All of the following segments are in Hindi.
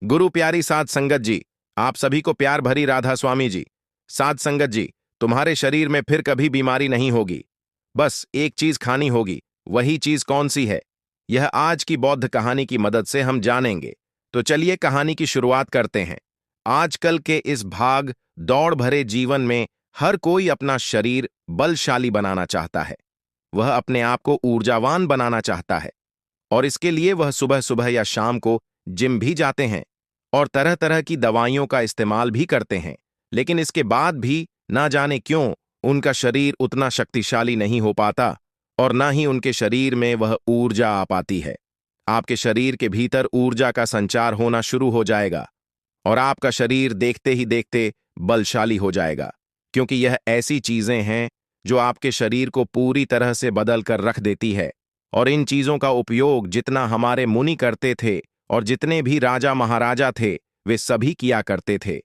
गुरु प्यारी साध संगत जी, आप सभी को प्यार भरी राधा स्वामी जी। साध संगत जी, तुम्हारे शरीर में फिर कभी बीमारी नहीं होगी। बस एक चीज खानी होगी। वही चीज कौन सी है, यह आज की बौद्ध कहानी की मदद से हम जानेंगे। तो चलिए कहानी की शुरुआत करते हैं। आजकल के इस भाग दौड़ भरे जीवन में हर कोई अपना शरीर बलशाली बनाना चाहता है। वह अपने आप को ऊर्जावान बनाना चाहता है और इसके लिए वह सुबह सुबह या शाम को जिम भी जाते हैं और तरह तरह की दवाइयों का इस्तेमाल भी करते हैं। लेकिन इसके बाद भी ना जाने क्यों उनका शरीर उतना शक्तिशाली नहीं हो पाता और ना ही उनके शरीर में वह ऊर्जा आ पाती है। आपके शरीर के भीतर ऊर्जा का संचार होना शुरू हो जाएगा और आपका शरीर देखते ही देखते बलशाली हो जाएगा, क्योंकि यह ऐसी चीजें हैं जो आपके शरीर को पूरी तरह से बदल कर रख देती है। और इन चीजों का उपयोग जितना हमारे मुनि करते थे और जितने भी राजा महाराजा थे वे सभी किया करते थे,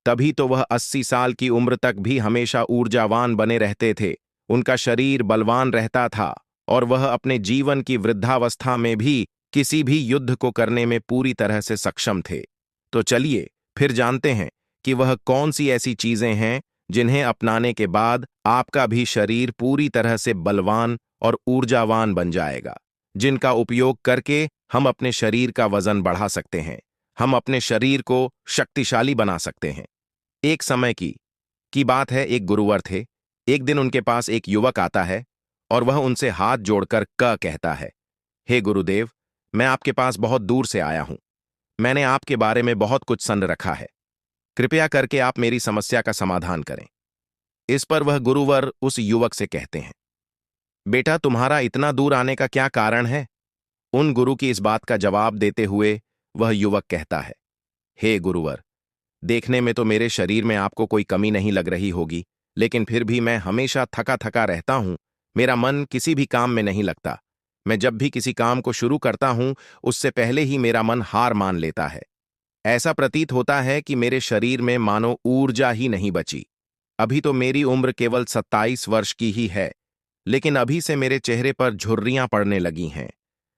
तभी तो वह 80 साल की उम्र तक भी हमेशा ऊर्जावान बने रहते थे। उनका शरीर बलवान रहता था और वह अपने जीवन की वृद्धावस्था में भी किसी भी युद्ध को करने में पूरी तरह से सक्षम थे। तो चलिए फिर जानते हैं कि वह कौन सी ऐसी चीजें हैं जिन्हें अपनाने के बाद आपका भी शरीर पूरी तरह से बलवान और ऊर्जावान बन जाएगा, जिनका उपयोग करके हम अपने शरीर का वजन बढ़ा सकते हैं, हम अपने शरीर को शक्तिशाली बना सकते हैं। एक समय की बात है, एक गुरुवर थे। एक दिन उनके पास एक युवक आता है और वह उनसे हाथ जोड़कर कहता है, हे गुरुदेव, मैं आपके पास बहुत दूर से आया हूं। मैंने आपके बारे में बहुत कुछ सुन रखा है। कृपया करके आप मेरी समस्या का समाधान करें। इस पर वह गुरुवर उस युवक से कहते हैं, बेटा, तुम्हारा इतना दूर आने का क्या कारण है? उन गुरु की इस बात का जवाब देते हुए वह युवक कहता है, हे गुरुवर, देखने में तो मेरे शरीर में आपको कोई कमी नहीं लग रही होगी, लेकिन फिर भी मैं हमेशा थका थका रहता हूं। मेरा मन किसी भी काम में नहीं लगता। मैं जब भी किसी काम को शुरू करता हूं उससे पहले ही मेरा मन हार मान लेता है। ऐसा प्रतीत होता है कि मेरे शरीर में मानो ऊर्जा ही नहीं बची। अभी तो मेरी उम्र केवल 27 वर्ष की ही है, लेकिन अभी से मेरे चेहरे पर झुर्रियां पड़ने लगी हैं।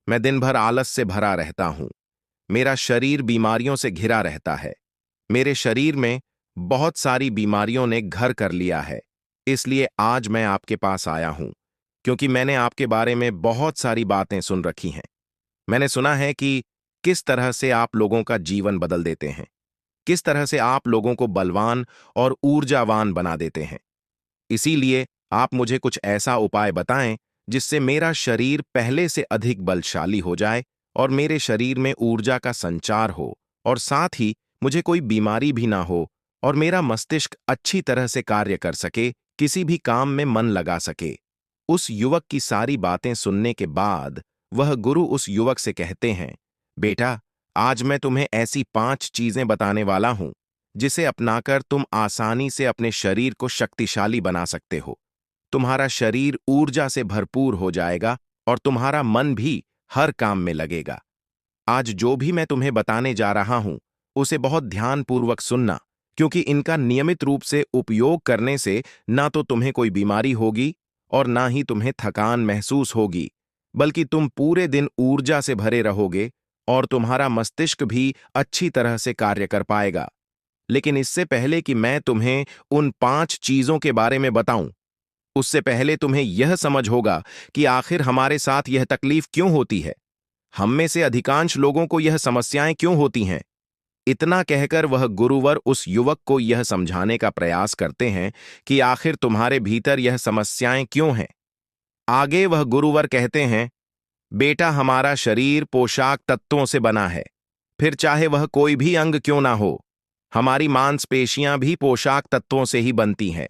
मैं दिन भर आलस से भरा रहता हूं। मेरा शरीर बीमारियों से घिरा रहता है। मेरे शरीर में बहुत सारी बीमारियों ने घर कर लिया है। इसलिए आज मैं आपके पास आया हूं, क्योंकि मैंने आपके बारे में बहुत सारी बातें सुन रखी हैं। मैंने सुना है कि किस तरह से आप लोगों का जीवन बदल देते हैं, किस तरह से आप लोगों को बलवान और ऊर्जावान बना देते हैं। इसीलिए आप मुझे कुछ ऐसा उपाय बताएं जिससे मेरा शरीर पहले से अधिक बलशाली हो जाए और मेरे शरीर में ऊर्जा का संचार हो और साथ ही मुझे कोई बीमारी भी ना हो और मेरा मस्तिष्क अच्छी तरह से कार्य कर सके, किसी भी काम में मन लगा सके। उस युवक की सारी बातें सुनने के बाद वह गुरु उस युवक से कहते हैं, बेटा, आज मैं तुम्हें ऐसी 5 चीजें बताने वाला हूं जिसे अपनाकर तुम आसानी से अपने शरीर को शक्तिशाली बना सकते हो। तुम्हारा शरीर ऊर्जा से भरपूर हो जाएगा और तुम्हारा मन भी हर काम में लगेगा। आज जो भी मैं तुम्हें बताने जा रहा हूं उसे बहुत ध्यानपूर्वक सुनना, क्योंकि इनका नियमित रूप से उपयोग करने से ना तो तुम्हें कोई बीमारी होगी और ना ही तुम्हें थकान महसूस होगी, बल्कि तुम पूरे दिन ऊर्जा से भरे रहोगे और तुम्हारा मस्तिष्क भी अच्छी तरह से कार्य कर पाएगा। लेकिन इससे पहले कि मैं तुम्हें उन 5 चीजों के बारे में बताऊं, उससे पहले तुम्हें यह समझ होगा कि आखिर हमारे साथ यह तकलीफ क्यों होती है। हम में से अधिकांश लोगों को यह समस्याएं क्यों होती हैं। इतना कहकर वह गुरुवर उस युवक को यह समझाने का प्रयास करते हैं कि आखिर तुम्हारे भीतर यह समस्याएं क्यों हैं। आगे वह गुरुवर कहते हैं, बेटा, हमारा शरीर पोशाक तत्वों से बना है, फिर चाहे वह कोई भी अंग क्यों ना हो। हमारी मांसपेशियां भी पोशाक तत्वों से ही बनती हैं,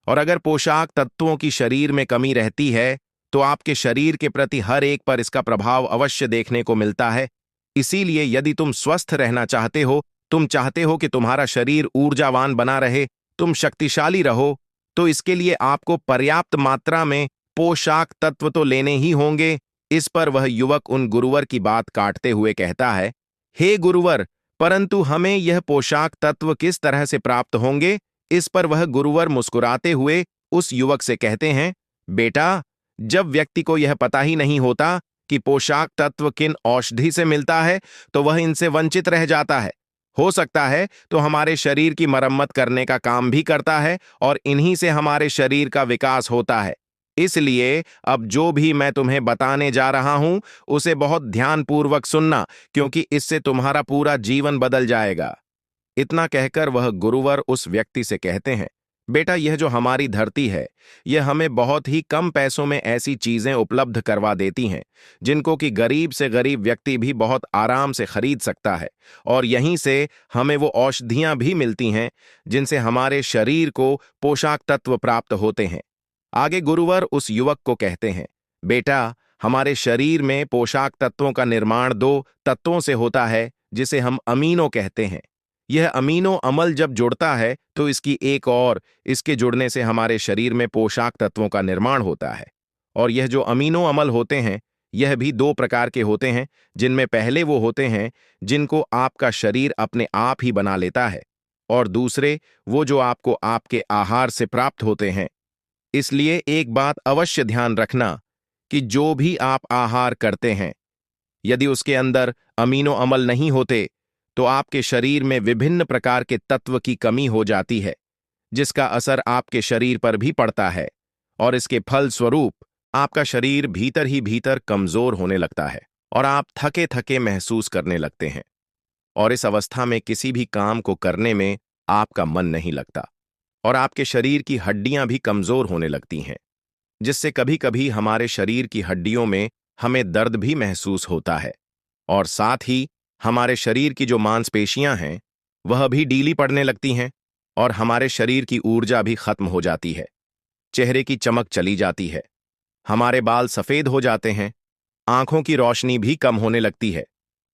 और अगर पोशाक तत्वों की शरीर में कमी रहती है तो आपके शरीर के प्रति हर एक पर इसका प्रभाव अवश्य देखने को मिलता है। इसीलिए यदि तुम स्वस्थ रहना चाहते हो, तुम चाहते हो कि तुम्हारा शरीर ऊर्जावान बना रहे, तुम शक्तिशाली रहो, तो इसके लिए आपको पर्याप्त मात्रा में पोशाक तत्व तो लेने ही होंगे। इस पर वह युवक उन गुरुवर की बात काटते हुए कहता है, हे गुरुवर, परंतु हमें यह पोशाक तत्व किस तरह से प्राप्त होंगे? इस पर वह गुरुवर मुस्कुराते हुए उस युवक से कहते हैं, बेटा, जब व्यक्ति को यह पता ही नहीं होता कि पोशाक तत्व किन औषधि से मिलता है तो वह इनसे वंचित रह जाता है। हो सकता है तो हमारे शरीर की मरम्मत करने का काम भी करता है और इन्हीं से हमारे शरीर का विकास होता है। इसलिए अब जो भी मैं तुम्हें बताने जा रहा हूं उसे बहुत ध्यानपूर्वक सुनना, क्योंकि इससे तुम्हारा पूरा जीवन बदल जाएगा। इतना कहकर वह गुरुवर उस व्यक्ति से कहते हैं, बेटा, यह जो हमारी धरती है, यह हमें बहुत ही कम पैसों में ऐसी चीजें उपलब्ध करवा देती हैं जिनको कि गरीब से गरीब व्यक्ति भी बहुत आराम से खरीद सकता है। और यहीं से हमें वो औषधियां भी मिलती हैं जिनसे हमारे शरीर को पोषक तत्व प्राप्त होते हैं। आगे गुरुवर उस युवक को कहते हैं, बेटा, हमारे शरीर में पोषक तत्वों का निर्माण दो तत्वों से होता है जिसे हम अमीनो कहते हैं। यह अमीनो अम्ल जब जुड़ता है तो इसकी एक और इसके जुड़ने से हमारे शरीर में पोषक तत्वों का निर्माण होता है। और यह जो अमीनो अम्ल होते हैं, यह भी दो प्रकार के होते हैं, जिनमें पहले वो होते हैं जिनको आपका शरीर अपने आप ही बना लेता है, और दूसरे वो जो आपको आपके आहार से प्राप्त होते हैं। इसलिए एक बात अवश्य ध्यान रखना कि जो भी आप आहार करते हैं, यदि उसके अंदर अमीनो अम्ल नहीं होते तो आपके शरीर में विभिन्न प्रकार के तत्व की कमी हो जाती है, जिसका असर आपके शरीर पर भी पड़ता है, और इसके फल स्वरूप आपका शरीर भीतर ही भीतर कमजोर होने लगता है और आप थके थके महसूस करने लगते हैं। और इस अवस्था में किसी भी काम को करने में आपका मन नहीं लगता और आपके शरीर की हड्डियां भी कमजोर होने लगती हैं, जिससे कभी कभी हमारे शरीर की हड्डियों में हमें दर्द भी महसूस होता है। और साथ ही हमारे शरीर की जो मांसपेशियां हैं वह भी ढीली पड़ने लगती हैं और हमारे शरीर की ऊर्जा भी खत्म हो जाती है। चेहरे की चमक चली जाती है, हमारे बाल सफेद हो जाते हैं, आंखों की रोशनी भी कम होने लगती है।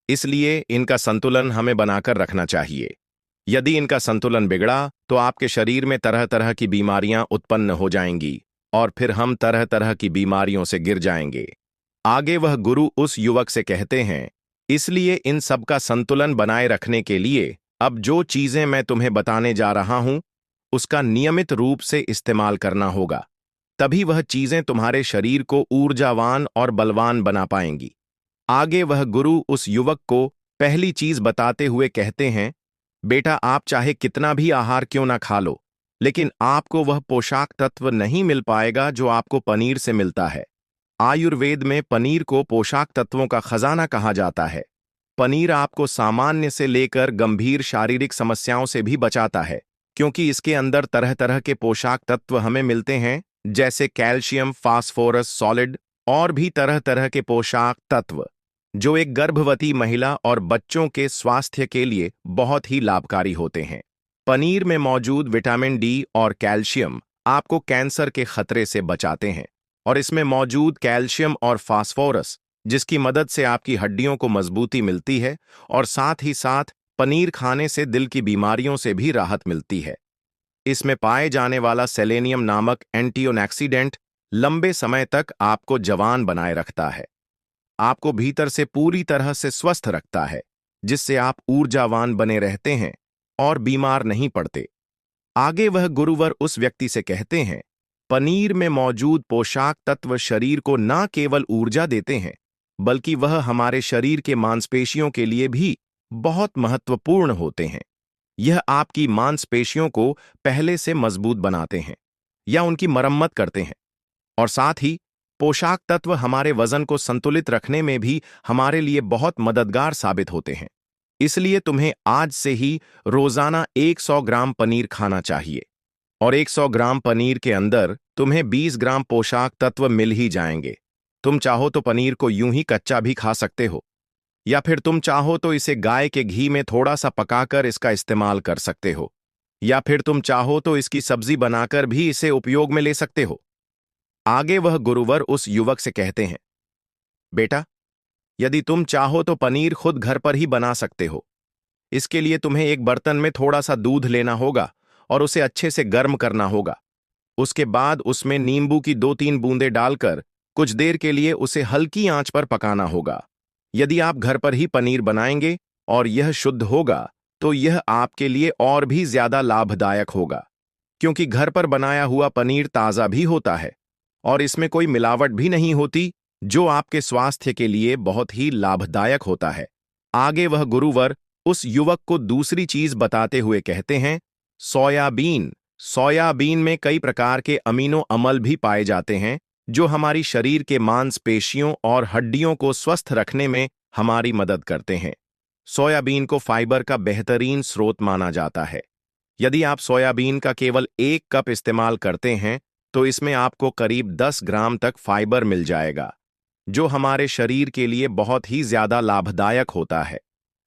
इसलिए इनका संतुलन हमें बनाकर रखना चाहिए। यदि इनका संतुलन बिगड़ा तो आपके शरीर में तरह तरह की बीमारियां उत्पन्न हो जाएंगी और फिर हम तरह तरह की बीमारियों से गिर जाएंगे। आगे वह गुरु उस युवक से कहते हैं, इसलिए इन सब का संतुलन बनाए रखने के लिए अब जो चीजें मैं तुम्हें बताने जा रहा हूं उसका नियमित रूप से इस्तेमाल करना होगा, तभी वह चीजें तुम्हारे शरीर को ऊर्जावान और बलवान बना पाएंगी। आगे वह गुरु उस युवक को पहली चीज बताते हुए कहते हैं, बेटा, आप चाहे कितना भी आहार क्यों ना खा लो, लेकिन आपको वह पोषक तत्व नहीं मिल पाएगा जो आपको पनीर से मिलता है। आयुर्वेद में पनीर को पोषक तत्वों का खजाना कहा जाता है। पनीर आपको सामान्य से लेकर गंभीर शारीरिक समस्याओं से भी बचाता है, क्योंकि इसके अंदर तरह तरह के पोषक तत्व हमें मिलते हैं, जैसे कैल्शियम, फास्फोरस, सॉलिड और भी तरह तरह के पोषक तत्व, जो एक गर्भवती महिला और बच्चों के स्वास्थ्य के लिए बहुत ही लाभकारी होते हैं। पनीर में मौजूद विटामिन डी और कैल्शियम आपको कैंसर के खतरे से बचाते हैं, और इसमें मौजूद कैल्शियम और फास्फोरस, जिसकी मदद से आपकी हड्डियों को मजबूती मिलती है, और साथ ही साथ पनीर खाने से दिल की बीमारियों से भी राहत मिलती है। इसमें पाए जाने वाला सेलेनियम नामक एंटीऑक्सीडेंट लंबे समय तक आपको जवान बनाए रखता है, आपको भीतर से पूरी तरह से स्वस्थ रखता है, जिससे आप ऊर्जावान बने रहते हैं और बीमार नहीं पड़ते। आगे वह गुरुवर उस व्यक्ति से कहते हैं, पनीर में मौजूद पोषक तत्व शरीर को न केवल ऊर्जा देते हैं, बल्कि वह हमारे शरीर के मांसपेशियों के लिए भी बहुत महत्वपूर्ण होते हैं। यह आपकी मांसपेशियों को पहले से मजबूत बनाते हैं या उनकी मरम्मत करते हैं, और साथ ही पोषक तत्व हमारे वजन को संतुलित रखने में भी हमारे लिए बहुत मददगार साबित होते हैं। इसलिए तुम्हें आज से ही रोजाना 100 ग्राम पनीर खाना चाहिए, और 100 ग्राम पनीर के अंदर तुम्हें 20 ग्राम पोषक तत्व मिल ही जाएंगे। तुम चाहो तो पनीर को यूं ही कच्चा भी खा सकते हो, या फिर तुम चाहो तो इसे गाय के घी में थोड़ा सा पकाकर इसका इस्तेमाल कर सकते हो, या फिर तुम चाहो तो इसकी सब्जी बनाकर भी इसे उपयोग में ले सकते हो। आगे वह गुरुवर उस युवक से कहते हैं, बेटा, यदि तुम चाहो तो पनीर खुद घर पर ही बना सकते हो। इसके लिए तुम्हें एक बर्तन में थोड़ा सा दूध लेना होगा और उसे अच्छे से गर्म करना होगा। उसके बाद उसमें नींबू की 2-3 बूंदें डालकर कुछ देर के लिए उसे हल्की आंच पर पकाना होगा। यदि आप घर पर ही पनीर बनाएंगे और यह शुद्ध होगा तो यह आपके लिए और भी ज्यादा लाभदायक होगा, क्योंकि घर पर बनाया हुआ पनीर ताज़ा भी होता है और इसमें कोई मिलावट भी नहीं होती, जो आपके स्वास्थ्य के लिए बहुत ही लाभदायक होता है। आगे वह गुरुवर उस युवक को दूसरी चीज बताते हुए कहते हैं, सोयाबीन। सोयाबीन में कई प्रकार के अमीनो अम्ल भी पाए जाते हैं जो हमारी शरीर के मांसपेशियों और हड्डियों को स्वस्थ रखने में हमारी मदद करते हैं। सोयाबीन को फाइबर का बेहतरीन स्रोत माना जाता है। यदि आप सोयाबीन का केवल 1 कप इस्तेमाल करते हैं तो इसमें आपको करीब 10 ग्राम तक फाइबर मिल जाएगा, जो हमारे शरीर के लिए बहुत ही ज्यादा लाभदायक होता है।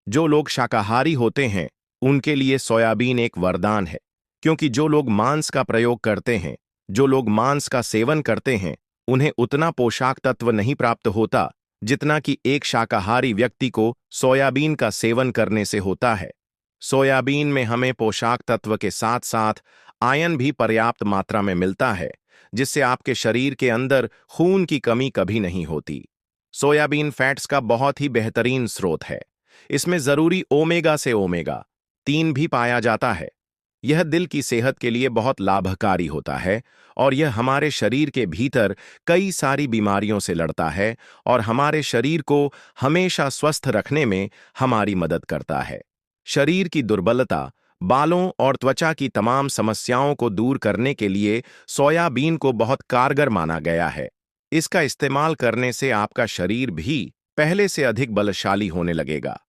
जो लोग शाकाहारी होते हैं उनके लिए सोयाबीन एक वरदान है, क्योंकि जो लोग मांस का प्रयोग करते हैं, जो लोग मांस का सेवन करते हैं, उन्हें उतना पोषक तत्व नहीं प्राप्त होता जितना कि एक शाकाहारी व्यक्ति को सोयाबीन का सेवन करने से होता है। सोयाबीन में हमें पोषक तत्व के साथ साथ आयरन भी पर्याप्त मात्रा में मिलता है, जिससे आपके शरीर के अंदर खून की कमी कभी नहीं होती। सोयाबीन फैट्स का बहुत ही बेहतरीन स्रोत है। इसमें जरूरी ओमेगा से ओमेगा 3 भी पाया जाता है। यह दिल की सेहत के लिए बहुत लाभकारी होता है और यह हमारे शरीर के भीतर कई सारी बीमारियों से लड़ता है और हमारे शरीर को हमेशा स्वस्थ रखने में हमारी मदद करता है। शरीर की दुर्बलता, बालों और त्वचा की तमाम समस्याओं को दूर करने के लिए सोयाबीन को बहुत कारगर माना गया है। इसका इस्तेमाल करने से आपका शरीर भी पहले से अधिक बलशाली होने लगेगा।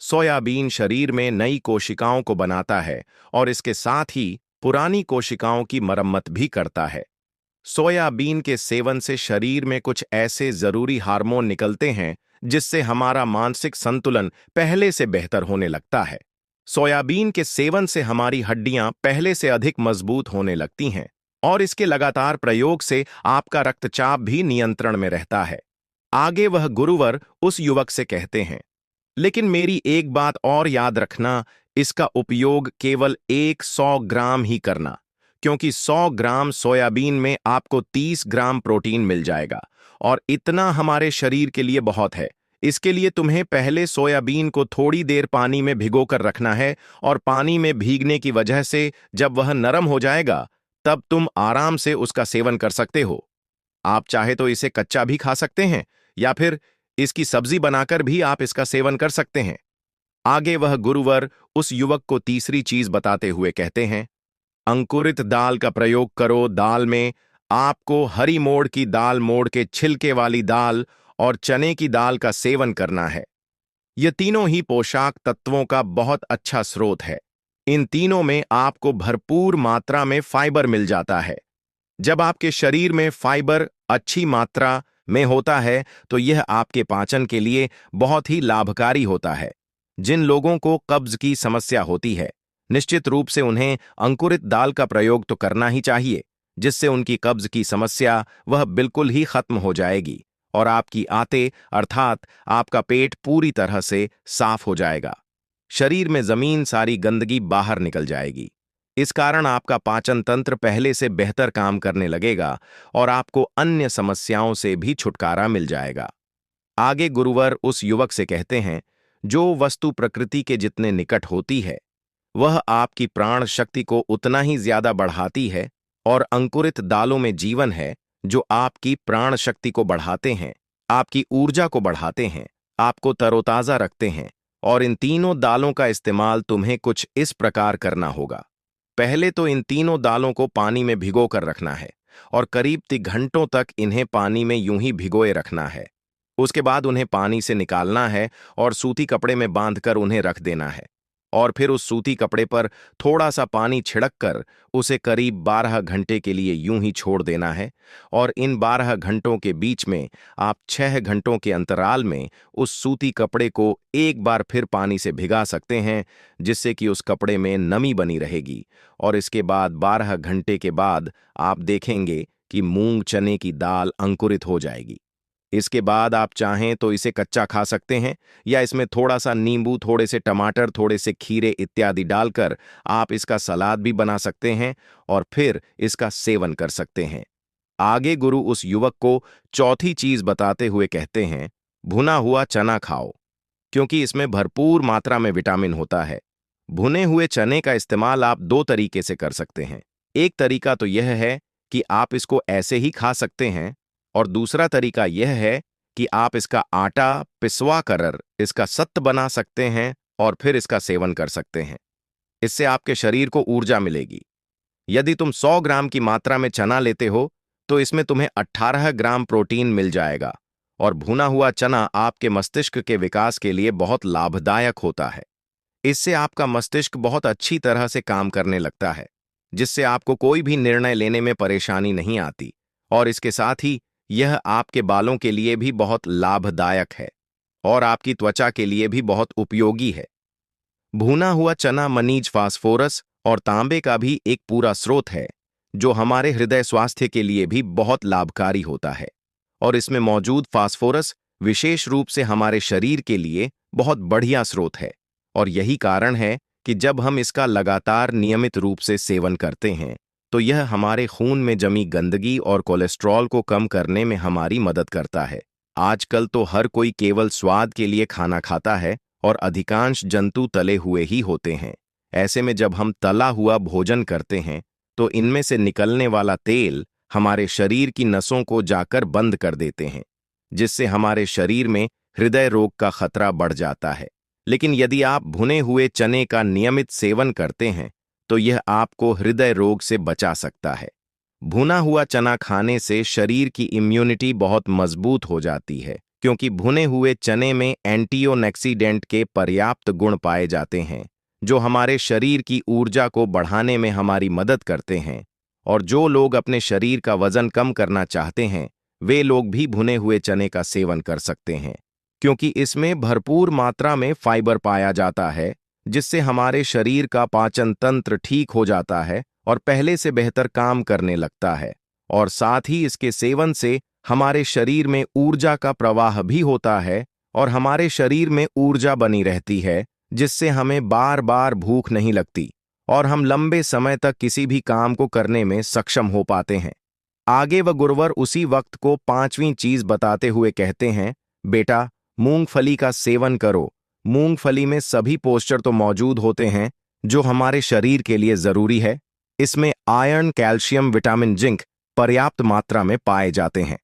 सोयाबीन शरीर में नई कोशिकाओं को बनाता है और इसके साथ ही पुरानी कोशिकाओं की मरम्मत भी करता है। सोयाबीन के सेवन से शरीर में कुछ ऐसे जरूरी हार्मोन निकलते हैं जिससे हमारा मानसिक संतुलन पहले से बेहतर होने लगता है। सोयाबीन के सेवन से हमारी हड्डियां पहले से अधिक मजबूत होने लगती हैं और इसके लगातार प्रयोग से आपका रक्तचाप भी नियंत्रण में रहता है। आगे वह गुरुवर उस युवक से कहते हैं, लेकिन मेरी एक बात और याद रखना, इसका उपयोग केवल 100 ग्राम ही करना, क्योंकि 100 ग्राम सोयाबीन में आपको 30 ग्राम प्रोटीन मिल जाएगा और इतना हमारे शरीर के लिए बहुत है। इसके लिए तुम्हें पहले सोयाबीन को थोड़ी देर पानी में भिगोकर रखना है और पानी में भीगने की वजह से जब वह नरम हो जाएगा तब तुम आराम से उसका सेवन कर सकते हो। आप चाहे तो इसे कच्चा भी खा सकते हैं या फिर इसकी सब्जी बनाकर भी आप इसका सेवन कर सकते हैं। आगे वह गुरुवर उस युवक को तीसरी चीज बताते हुए कहते हैं, अंकुरित दाल का प्रयोग करो। दाल में आपको हरी मोड़ की दाल, मोड़ के छिलके वाली दाल और चने की दाल का सेवन करना है। ये तीनों ही पोषक तत्वों का बहुत अच्छा स्रोत है। इन तीनों में आपको भरपूर मात्रा में फाइबर मिल जाता है। जब आपके शरीर में फाइबर अच्छी मात्रा में होता है तो यह आपके पाचन के लिए बहुत ही लाभकारी होता है। जिन लोगों को कब्ज की समस्या होती है, निश्चित रूप से उन्हें अंकुरित दाल का प्रयोग तो करना ही चाहिए, जिससे उनकी कब्ज की समस्या वह बिल्कुल ही खत्म हो जाएगी और आपकी आते अर्थात आपका पेट पूरी तरह से साफ हो जाएगा। शरीर में जमीन सारी गंदगी बाहर निकल जाएगी। इस कारण आपका पाचन तंत्र पहले से बेहतर काम करने लगेगा और आपको अन्य समस्याओं से भी छुटकारा मिल जाएगा। आगे गुरुवर उस युवक से कहते हैं, जो वस्तु प्रकृति के जितने निकट होती है वह आपकी प्राण शक्ति को उतना ही ज्यादा बढ़ाती है और अंकुरित दालों में जीवन है जो आपकी प्राण शक्ति को बढ़ाते हैं, आपकी ऊर्जा को बढ़ाते हैं, आपको तरोताजा रखते हैं। और इन तीनों दालों का इस्तेमाल तुम्हें कुछ इस प्रकार करना होगा। पहले तो इन तीनों दालों को पानी में भिगो कर रखना है और करीब 3 घंटों तक इन्हें पानी में यूं ही भिगोए रखना है। उसके बाद उन्हें पानी से निकालना है और सूती कपड़े में बांधकर उन्हें रख देना है और फिर उस सूती कपड़े पर थोड़ा सा पानी छिड़क कर उसे करीब 12 घंटे के लिए यूं ही छोड़ देना है। और इन 12 घंटों के बीच में आप 6 घंटों के अंतराल में उस सूती कपड़े को एक बार फिर पानी से भिगा सकते हैं, जिससे कि उस कपड़े में नमी बनी रहेगी। और इसके बाद 12 घंटे के बाद आप देखेंगे कि मूंग चने की दाल अंकुरित हो जाएगी। इसके बाद आप चाहें तो इसे कच्चा खा सकते हैं या इसमें थोड़ा सा नींबू, थोड़े से टमाटर, थोड़े से खीरे इत्यादि डालकर आप इसका सलाद भी बना सकते हैं और फिर इसका सेवन कर सकते हैं। आगे गुरु उस युवक को चौथी चीज बताते हुए कहते हैं, भुना हुआ चना खाओ, क्योंकि इसमें भरपूर मात्रा में विटामिन होता है। भुने हुए चने का इस्तेमाल आप 2 तरीके से कर सकते हैं। एक तरीका तो यह है कि आप इसको ऐसे ही खा सकते हैं और दूसरा तरीका यह है कि आप इसका आटा पिसवा कर इसका सत्त बना सकते हैं और फिर इसका सेवन कर सकते हैं। इससे आपके शरीर को ऊर्जा मिलेगी। यदि तुम 100 ग्राम की मात्रा में चना लेते हो तो इसमें तुम्हें 18 ग्राम प्रोटीन मिल जाएगा, और भुना हुआ चना आपके मस्तिष्क के विकास के लिए बहुत लाभदायक होता है। इससे आपका मस्तिष्क बहुत अच्छी तरह से काम करने लगता है, जिससे आपको कोई भी निर्णय लेने में परेशानी नहीं आती, और इसके साथ ही यह आपके बालों के लिए भी बहुत लाभदायक है और आपकी त्वचा के लिए भी बहुत उपयोगी है। भुना हुआ चना मनीज फास्फोरस और तांबे का भी एक पूरा स्रोत है, जो हमारे हृदय स्वास्थ्य के लिए भी बहुत लाभकारी होता है, और इसमें मौजूद फास्फोरस विशेष रूप से हमारे शरीर के लिए बहुत बढ़िया स्रोत है। और यही कारण है कि जब हम इसका लगातार नियमित रूप से सेवन करते हैं तो यह हमारे खून में जमी गंदगी और कोलेस्ट्रॉल को कम करने में हमारी मदद करता है। आजकल तो हर कोई केवल स्वाद के लिए खाना खाता है और अधिकांश जंतु तले हुए ही होते हैं। ऐसे में जब हम तला हुआ भोजन करते हैं तो इनमें से निकलने वाला तेल हमारे शरीर की नसों को जाकर बंद कर देते हैं, जिससे हमारे शरीर में हृदय रोग का खतरा बढ़ जाता है। लेकिन यदि आप भुने हुए चने का नियमित सेवन करते हैं तो यह आपको हृदय रोग से बचा सकता है। भुना हुआ चना खाने से शरीर की इम्यूनिटी बहुत मजबूत हो जाती है, क्योंकि भुने हुए चने में एंटीऑक्सीडेंट के पर्याप्त गुण पाए जाते हैं, जो हमारे शरीर की ऊर्जा को बढ़ाने में हमारी मदद करते हैं। और जो लोग अपने शरीर का वजन कम करना चाहते हैं वे लोग भी भुने हुए चने का सेवन कर सकते हैं, क्योंकि इसमें भरपूर मात्रा में फाइबर पाया जाता है, जिससे हमारे शरीर का पाचन तंत्र ठीक हो जाता है और पहले से बेहतर काम करने लगता है। और साथ ही इसके सेवन से हमारे शरीर में ऊर्जा का प्रवाह भी होता है और हमारे शरीर में ऊर्जा बनी रहती है, जिससे हमें बार बार भूख नहीं लगती और हम लंबे समय तक किसी भी काम को करने में सक्षम हो पाते हैं। आगे वह गुरुवर उसी वक्त को 5वीं चीज बताते हुए कहते हैं, बेटा, मूंगफली का सेवन करो। मूंगफली में सभी पोषण तो मौजूद होते हैं जो हमारे शरीर के लिए जरूरी है। इसमें आयरन, कैल्शियम, विटामिन, जिंक पर्याप्त मात्रा में पाए जाते हैं,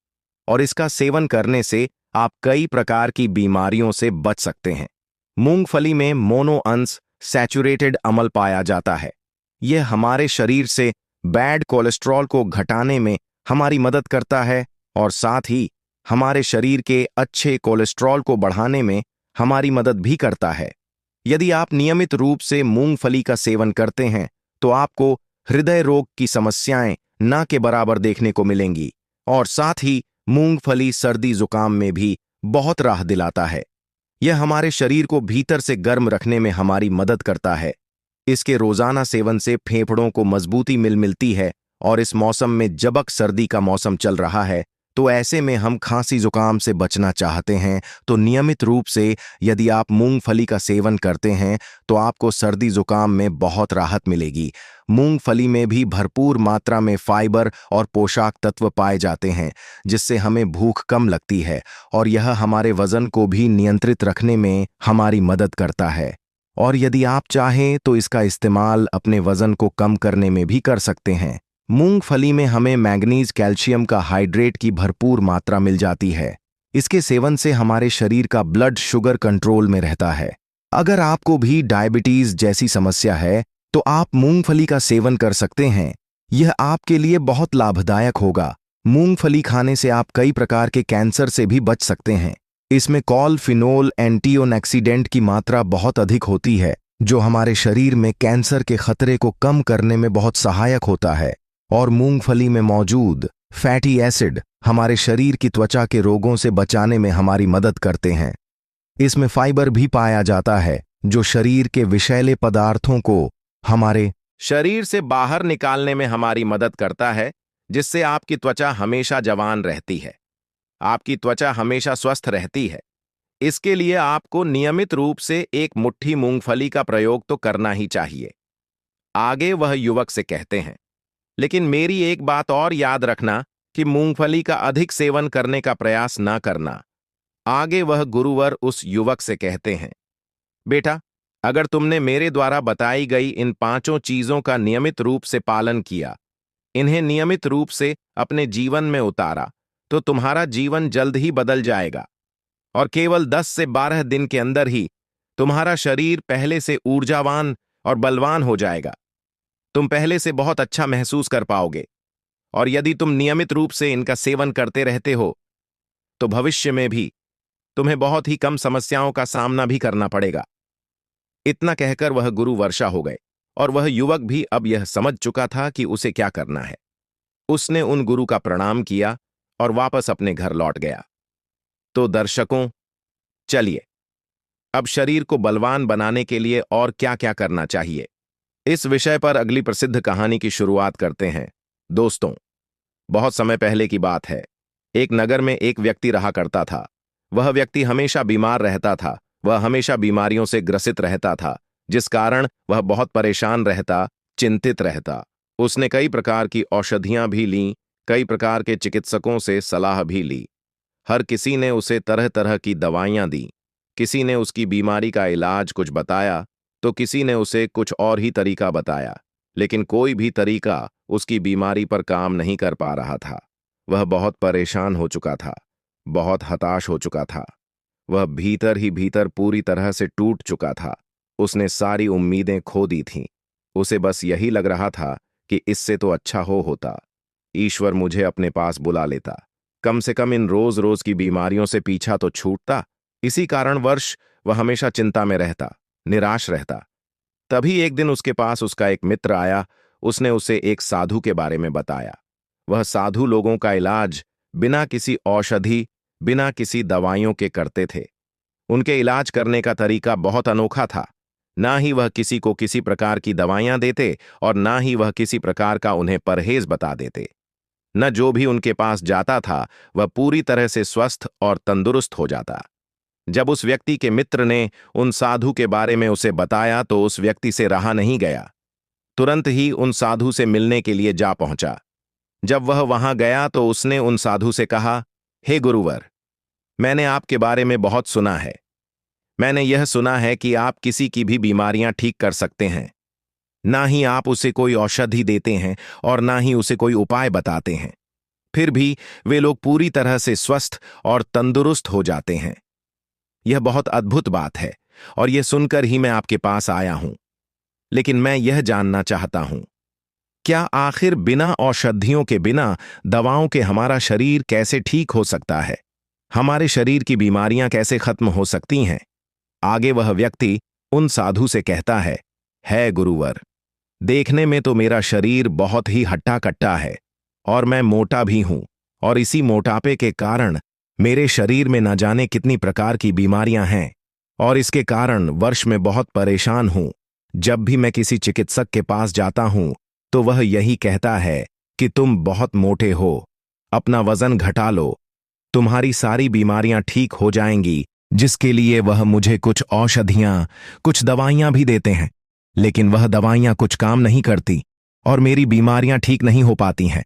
और इसका सेवन करने से आप कई प्रकार की बीमारियों से बच सकते हैं। मूंगफली में मोनो अंश सैचुरेटेड अम्ल पाया जाता है। यह हमारे शरीर से बैड कोलेस्ट्रॉल को घटाने में हमारी मदद करता है और साथ ही हमारे शरीर के अच्छे कोलेस्ट्रॉल को बढ़ाने में हमारी मदद भी करता है। यदि आप नियमित रूप से मूंगफली का सेवन करते हैं तो आपको हृदय रोग की समस्याएं ना के बराबर देखने को मिलेंगी, और साथ ही मूंगफली सर्दी जुकाम में भी बहुत राहत दिलाता है। यह हमारे शरीर को भीतर से गर्म रखने में हमारी मदद करता है। इसके रोजाना सेवन से फेफड़ों को मजबूती मिलती है, और इस मौसम में जबक सर्दी का मौसम चल रहा है तो ऐसे में हम खांसी जुकाम से बचना चाहते हैं तो नियमित रूप से यदि आप मूंगफली का सेवन करते हैं तो आपको सर्दी जुकाम में बहुत राहत मिलेगी। मूंगफली में भी भरपूर मात्रा में फाइबर और पोषक तत्व पाए जाते हैं, जिससे हमें भूख कम लगती है और यह हमारे वजन को भी नियंत्रित रखने में हमारी मदद करता है। और यदि आप चाहें तो इसका इस्तेमाल अपने वजन को कम करने में भी कर सकते हैं। मूंगफली में हमें मैंगनीज, कैल्शियम का हाइड्रेट की भरपूर मात्रा मिल जाती है। इसके सेवन से हमारे शरीर का ब्लड शुगर कंट्रोल में रहता है। अगर आपको भी डायबिटीज जैसी समस्या है तो आप मूंगफली का सेवन कर सकते हैं। यह आपके लिए बहुत लाभदायक होगा। मूंगफली खाने से आप कई प्रकार के कैंसर से भी बच सकते हैं। इसमें कॉलफिनोल एंटीऑक्सीडेंट की मात्रा बहुत अधिक होती है, जो हमारे शरीर में कैंसर के खतरे को कम करने में बहुत सहायक होता है। और मूंगफली में मौजूद फैटी एसिड हमारे शरीर की त्वचा के रोगों से बचाने में हमारी मदद करते हैं। इसमें फाइबर भी पाया जाता है, जो शरीर के विषैले पदार्थों को हमारे शरीर से बाहर निकालने में हमारी मदद करता है, जिससे आपकी त्वचा हमेशा जवान रहती है, आपकी त्वचा हमेशा स्वस्थ रहती है। इसके लिए आपको नियमित रूप से एक मुट्ठी मूंगफली का प्रयोग तो करना ही चाहिए। आगे वह युवक से कहते हैं, लेकिन मेरी एक बात और याद रखना कि मूंगफली का अधिक सेवन करने का प्रयास ना करना। आगे वह गुरुवर उस युवक से कहते हैं, बेटा, अगर तुमने मेरे द्वारा बताई गई इन 5 चीजों का नियमित रूप से पालन किया, इन्हें नियमित रूप से अपने जीवन में उतारा, तो तुम्हारा जीवन जल्द ही बदल जाएगा और केवल 10 से 12 दिन के अंदर ही तुम्हारा शरीर पहले से ऊर्जावान और बलवान हो जाएगा। तुम पहले से बहुत अच्छा महसूस कर पाओगे, और यदि तुम नियमित रूप से इनका सेवन करते रहते हो तो भविष्य में भी तुम्हें बहुत ही कम समस्याओं का सामना भी करना पड़ेगा। इतना कहकर वह गुरु वर्षा हो गए, और वह युवक भी अब यह समझ चुका था कि उसे क्या करना है। उसने उन गुरु का प्रणाम किया और वापस अपने घर लौट गया। तो दर्शकों, चलिए अब शरीर को बलवान बनाने के लिए और क्या क्या करना चाहिए, इस विषय पर अगली प्रसिद्ध कहानी की शुरुआत करते हैं। दोस्तों, बहुत समय पहले की बात है। एक नगर में एक व्यक्ति रहा करता था। वह व्यक्ति हमेशा बीमार रहता था। वह हमेशा बीमारियों से ग्रसित रहता था, जिस कारण वह बहुत परेशान रहता, चिंतित रहता। उसने कई प्रकार की औषधियां भी लीं, कई प्रकार के चिकित्सकों से सलाह भी ली। हर किसी ने उसे तरह तरह की दवाइयां दी। किसी ने उसकी बीमारी का इलाज कुछ बताया, तो किसी ने उसे कुछ और ही तरीका बताया, लेकिन कोई भी तरीका उसकी बीमारी पर काम नहीं कर पा रहा था। वह बहुत परेशान हो चुका था, बहुत हताश हो चुका था। वह भीतर ही भीतर पूरी तरह से टूट चुका था। उसने सारी उम्मीदें खो दी थीं। उसे बस यही लग रहा था कि इससे तो अच्छा होता, ईश्वर मुझे अपने पास बुला लेता, कम से कम इन रोज रोज की बीमारियों से पीछा तो छूटता। इसी कारणवश वह हमेशा चिंता में रहता, निराश रहता। तभी एक दिन उसके पास उसका एक मित्र आया। उसने उसे एक साधु के बारे में बताया। वह साधु लोगों का इलाज बिना किसी औषधि, बिना किसी दवाइयों के करते थे। उनके इलाज करने का तरीका बहुत अनोखा था। ना ही वह किसी को किसी प्रकार की दवाइयां देते, और ना ही वह किसी प्रकार का उन्हें परहेज बता देते। न जो भी उनके पास जाता था वह पूरी तरह से स्वस्थ और तंदुरुस्त हो जाता। जब उस व्यक्ति के मित्र ने उन साधु के बारे में उसे बताया तो उस व्यक्ति से रहा नहीं गया। तुरंत ही उन साधु से मिलने के लिए जा पहुंचा। जब वह वहां गया तो उसने उन साधु से कहा, हे गुरुवर, मैंने आपके बारे में बहुत सुना है। मैंने यह सुना है कि आप किसी की भी बीमारियां ठीक कर सकते हैं। ना ही आप उसे कोई औषधि देते हैं और ना ही उसे कोई उपाय बताते हैं, फिर भी वे लोग पूरी तरह से स्वस्थ और तंदुरुस्त हो जाते हैं। यह बहुत अद्भुत बात है, और यह सुनकर ही मैं आपके पास आया हूं। लेकिन मैं यह जानना चाहता हूं, क्या आखिर बिना औषधियों के, बिना दवाओं के हमारा शरीर कैसे ठीक हो सकता है? हमारे शरीर की बीमारियां कैसे खत्म हो सकती हैं? आगे वह व्यक्ति उन साधु से कहता है गुरुवर, देखने में तो मेरा शरीर बहुत ही हट्टा कट्टा है, और मैं मोटा भी हूं, और इसी मोटापे के कारण मेरे शरीर में न जाने कितनी प्रकार की बीमारियां हैं, और इसके कारण वर्ष में बहुत परेशान हूं। जब भी मैं किसी चिकित्सक के पास जाता हूं तो वह यही कहता है कि तुम बहुत मोटे हो, अपना वजन घटा लो, तुम्हारी सारी बीमारियां ठीक हो जाएंगी, जिसके लिए वह मुझे कुछ औषधियां, कुछ दवाइयां भी देते हैं। लेकिन वह दवाइयां कुछ काम नहीं करती और मेरी बीमारियां ठीक नहीं हो पाती हैं।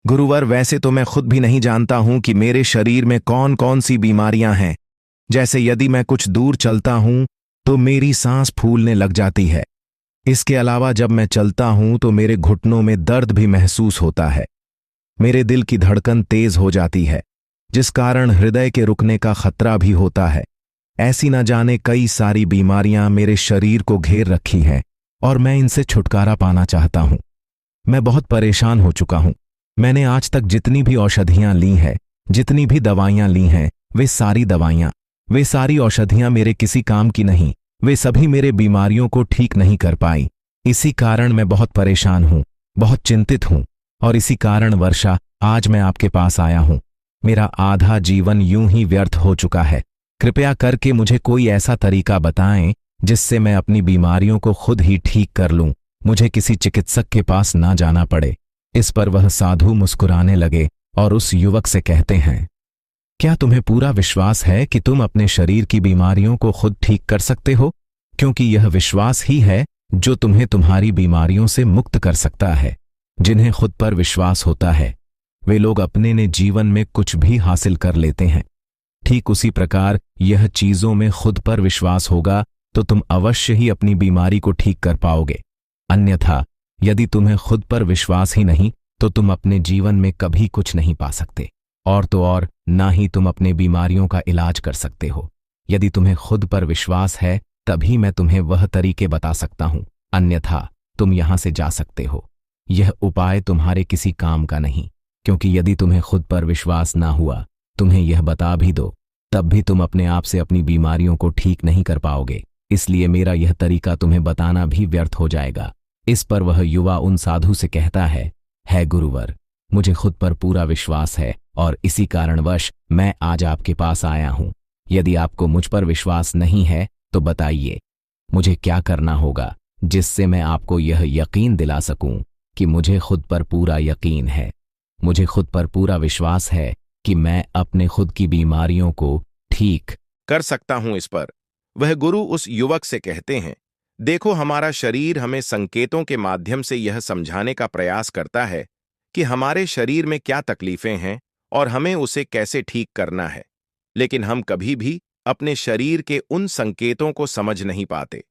गुरुवर, वैसे तो मैं खुद भी नहीं जानता हूं कि मेरे शरीर में कौन कौन सी बीमारियां हैं। जैसे यदि मैं कुछ दूर चलता हूं तो मेरी सांस फूलने लग जाती है। इसके अलावा जब मैं चलता हूं तो मेरे घुटनों में दर्द भी महसूस होता है। मेरे दिल की धड़कन तेज हो जाती है, जिस कारण हृदय के रुकने का खतरा भी होता है। ऐसी न जाने कई सारी बीमारियां मेरे शरीर को घेर रखी हैं, और मैं इनसे छुटकारा पाना चाहता हूं। मैं बहुत परेशान हो चुका हूं। मैंने आज तक जितनी भी औषधियां ली हैं, जितनी भी दवाइयां ली हैं, वे सारी दवाइयां, वे सारी औषधियां मेरे किसी काम की नहीं। वे सभी मेरे बीमारियों को ठीक नहीं कर पाई। इसी कारण मैं बहुत परेशान हूं, बहुत चिंतित हूं, और इसी कारण वर्षा, आज मैं आपके पास आया हूं। मेरा आधा जीवन यूं ही व्यर्थ हो चुका है। कृपया करके मुझे कोई ऐसा तरीका बताएं जिससे मैं अपनी बीमारियों को खुद ही ठीक कर लूं, मुझे किसी चिकित्सक के पास ना जाना पड़े। इस पर वह साधु मुस्कुराने लगे और उस युवक से कहते हैं, क्या तुम्हें पूरा विश्वास है कि तुम अपने शरीर की बीमारियों को खुद ठीक कर सकते हो? क्योंकि यह विश्वास ही है जो तुम्हें तुम्हारी बीमारियों से मुक्त कर सकता है। जिन्हें खुद पर विश्वास होता है, वे लोग अपने ने जीवन में कुछ भी हासिल कर लेते हैं। ठीक उसी प्रकार यह चीजों में खुद पर विश्वास होगा तो तुम अवश्य ही अपनी बीमारी को ठीक कर पाओगे। अन्यथा यदि तुम्हें खुद पर विश्वास ही नहीं तो तुम अपने जीवन में कभी कुछ नहीं पा सकते, और तो और ना ही तुम अपने बीमारियों का इलाज कर सकते हो। यदि तुम्हें खुद पर विश्वास है तभी मैं तुम्हें वह तरीके बता सकता हूं, अन्यथा तुम यहां से जा सकते हो। यह उपाय तुम्हारे किसी काम का नहीं, क्योंकि यदि तुम्हें खुद पर विश्वास ना हुआ, तुम्हें यह बता भी दो, तब भी तुम अपने आप से अपनी बीमारियों को ठीक नहीं कर पाओगे। इसलिए मेरा यह तरीका तुम्हें बताना भी व्यर्थ हो जाएगा। इस पर वह युवा उन साधु से कहता है गुरुवर, मुझे खुद पर पूरा विश्वास है और इसी कारणवश मैं आज आपके पास आया हूं। यदि आपको मुझ पर विश्वास नहीं है तो बताइए, मुझे क्या करना होगा जिससे मैं आपको यह यकीन दिला सकूं कि मुझे खुद पर पूरा यकीन है। मुझे खुद पर पूरा विश्वास है कि मैं अपने खुद की बीमारियों को ठीक कर सकता हूं। इस पर वह गुरु उस युवक से कहते हैं, देखो, हमारा शरीर हमें संकेतों के माध्यम से यह समझाने का प्रयास करता है कि हमारे शरीर में क्या तकलीफें हैं और हमें उसे कैसे ठीक करना है। लेकिन हम कभी भी अपने शरीर के उन संकेतों को समझ नहीं पाते।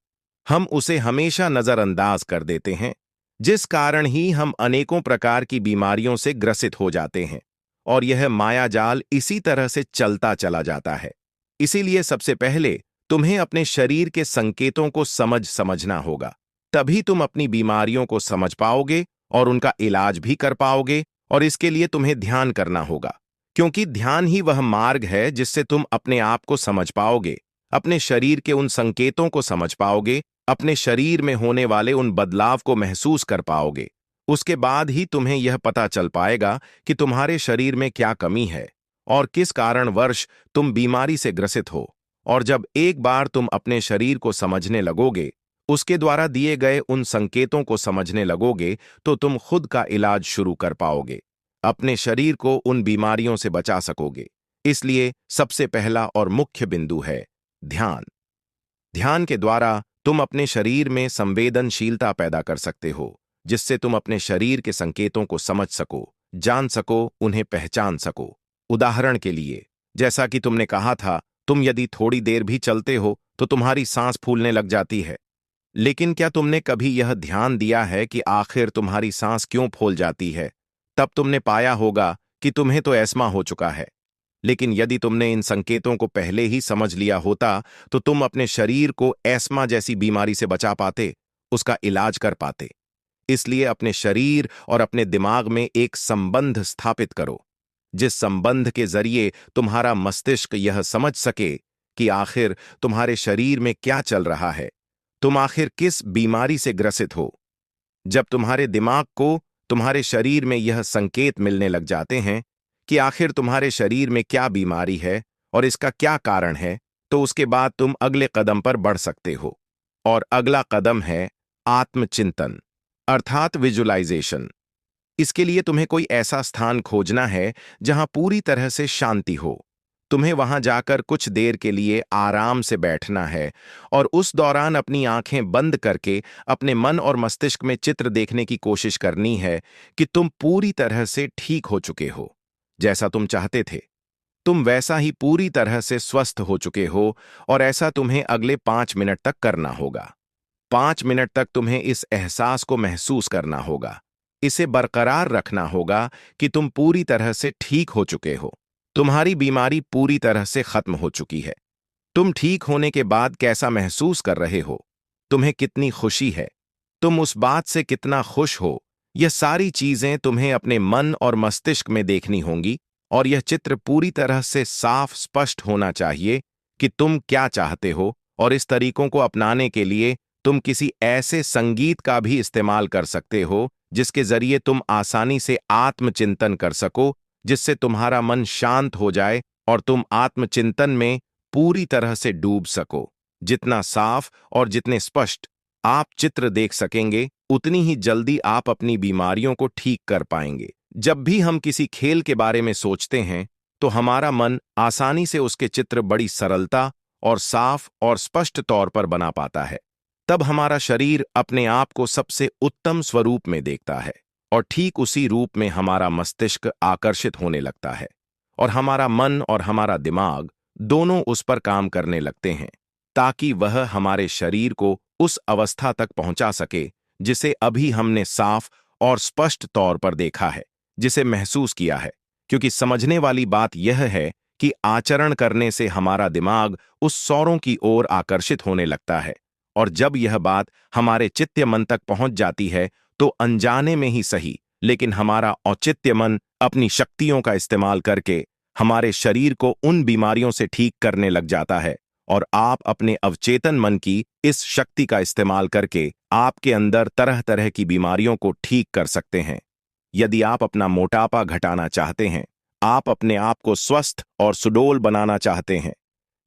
हम उसे हमेशा नजरअंदाज कर देते हैं, जिस कारण ही हम अनेकों प्रकार की बीमारियों से ग्रसित हो जाते हैं और यह मायाजाल इसी तरह से चलता चला जाता है। इसीलिए सबसे पहले तुम्हें अपने शरीर के संकेतों को समझना होगा, तभी तुम अपनी बीमारियों को समझ पाओगे और उनका इलाज भी कर पाओगे। और इसके लिए तुम्हें ध्यान करना होगा, क्योंकि ध्यान ही वह मार्ग है जिससे तुम अपने आप को समझ पाओगे, अपने शरीर के उन संकेतों को समझ पाओगे, अपने शरीर में होने वाले उन बदलाव को महसूस कर पाओगे। उसके बाद ही तुम्हें यह पता चल पाएगा कि तुम्हारे शरीर में क्या कमी है और किस कारणवश तुम बीमारी से ग्रसित हो। और जब एक बार तुम अपने शरीर को समझने लगोगे, उसके द्वारा दिए गए उन संकेतों को समझने लगोगे, तो तुम खुद का इलाज शुरू कर पाओगे, अपने शरीर को उन बीमारियों से बचा सकोगे। इसलिए सबसे पहला और मुख्य बिंदु है ध्यान। ध्यान के द्वारा तुम अपने शरीर में संवेदनशीलता पैदा कर सकते हो, जिससे तुम अपने शरीर के संकेतों को समझ सको, जान सको, उन्हें पहचान सको। उदाहरण के लिए, जैसा कि तुमने कहा था, तुम यदि थोड़ी देर भी चलते हो तो तुम्हारी सांस फूलने लग जाती है। लेकिन क्या तुमने कभी यह ध्यान दिया है कि आखिर तुम्हारी सांस क्यों फूल जाती है? तब तुमने पाया होगा कि तुम्हें तो एस्मा हो चुका है। लेकिन यदि तुमने इन संकेतों को पहले ही समझ लिया होता, तो तुम अपने शरीर को एस्मा जैसी बीमारी से बचा पाते, उसका इलाज कर पाते। इसलिए अपने शरीर और अपने दिमाग में एक संबंध स्थापित करो, जिस संबंध के जरिए तुम्हारा मस्तिष्क यह समझ सके कि आखिर तुम्हारे शरीर में क्या चल रहा है, तुम आखिर किस बीमारी से ग्रसित हो। जब तुम्हारे दिमाग को तुम्हारे शरीर में यह संकेत मिलने लग जाते हैं कि आखिर तुम्हारे शरीर में क्या बीमारी है और इसका क्या कारण है, तो उसके बाद तुम अगले कदम पर बढ़ सकते हो। और अगला कदम है आत्मचिंतन, अर्थात विजुअलाइजेशन। इसके लिए तुम्हें कोई ऐसा स्थान खोजना है जहां पूरी तरह से शांति हो। तुम्हें वहां जाकर कुछ देर के लिए आराम से बैठना है और उस दौरान अपनी आंखें बंद करके अपने मन और मस्तिष्क में चित्र देखने की कोशिश करनी है कि तुम पूरी तरह से ठीक हो चुके हो। जैसा तुम चाहते थे, तुम वैसा ही पूरी तरह से स्वस्थ हो चुके हो, और ऐसा तुम्हें अगले 5 मिनट तक करना होगा। 5 मिनट तक तुम्हें इस एहसास को महसूस करना होगा, इसे बरकरार रखना होगा कि तुम पूरी तरह से ठीक हो चुके हो, तुम्हारी बीमारी पूरी तरह से खत्म हो चुकी है। तुम ठीक होने के बाद कैसा महसूस कर रहे हो, तुम्हें कितनी खुशी है, तुम उस बात से कितना खुश हो, यह सारी चीजें तुम्हें अपने मन और मस्तिष्क में देखनी होंगी। और यह चित्र पूरी तरह से साफ स्पष्ट होना चाहिए कि तुम क्या चाहते हो। और इस तरीकों को अपनाने के लिए तुम किसी ऐसे संगीत का भी इस्तेमाल कर सकते हो जिसके जरिए तुम आसानी से आत्मचिंतन कर सको, जिससे तुम्हारा मन शांत हो जाए और तुम आत्मचिंतन में पूरी तरह से डूब सको। जितना साफ और जितने स्पष्ट आप चित्र देख सकेंगे, उतनी ही जल्दी आप अपनी बीमारियों को ठीक कर पाएंगे। जब भी हम किसी खेल के बारे में सोचते हैं, तो हमारा मन आसानी से उसके चित्र बड़ी सरलता और साफ और स्पष्ट तौर पर बना पाता है। तब हमारा शरीर अपने आप को सबसे उत्तम स्वरूप में देखता है और ठीक उसी रूप में हमारा मस्तिष्क आकर्षित होने लगता है और हमारा मन और हमारा दिमाग दोनों उस पर काम करने लगते हैं, ताकि वह हमारे शरीर को उस अवस्था तक पहुंचा सके जिसे अभी हमने साफ और स्पष्ट तौर पर देखा है, जिसे महसूस किया है। क्योंकि समझने वाली बात यह है कि आचरण करने से हमारा दिमाग उस सौरों की ओर आकर्षित होने लगता है, और जब यह बात हमारे चित्त मन तक पहुंच जाती है तो अनजाने में ही सही, लेकिन हमारा औचित्य मन अपनी शक्तियों का इस्तेमाल करके हमारे शरीर को उन बीमारियों से ठीक करने लग जाता है। और आप अपने अवचेतन मन की इस शक्ति का इस्तेमाल करके आपके अंदर तरह तरह की बीमारियों को ठीक कर सकते हैं। यदि आप अपना मोटापा घटाना चाहते हैं, आप अपने आप को स्वस्थ और सुडौल बनाना चाहते हैं,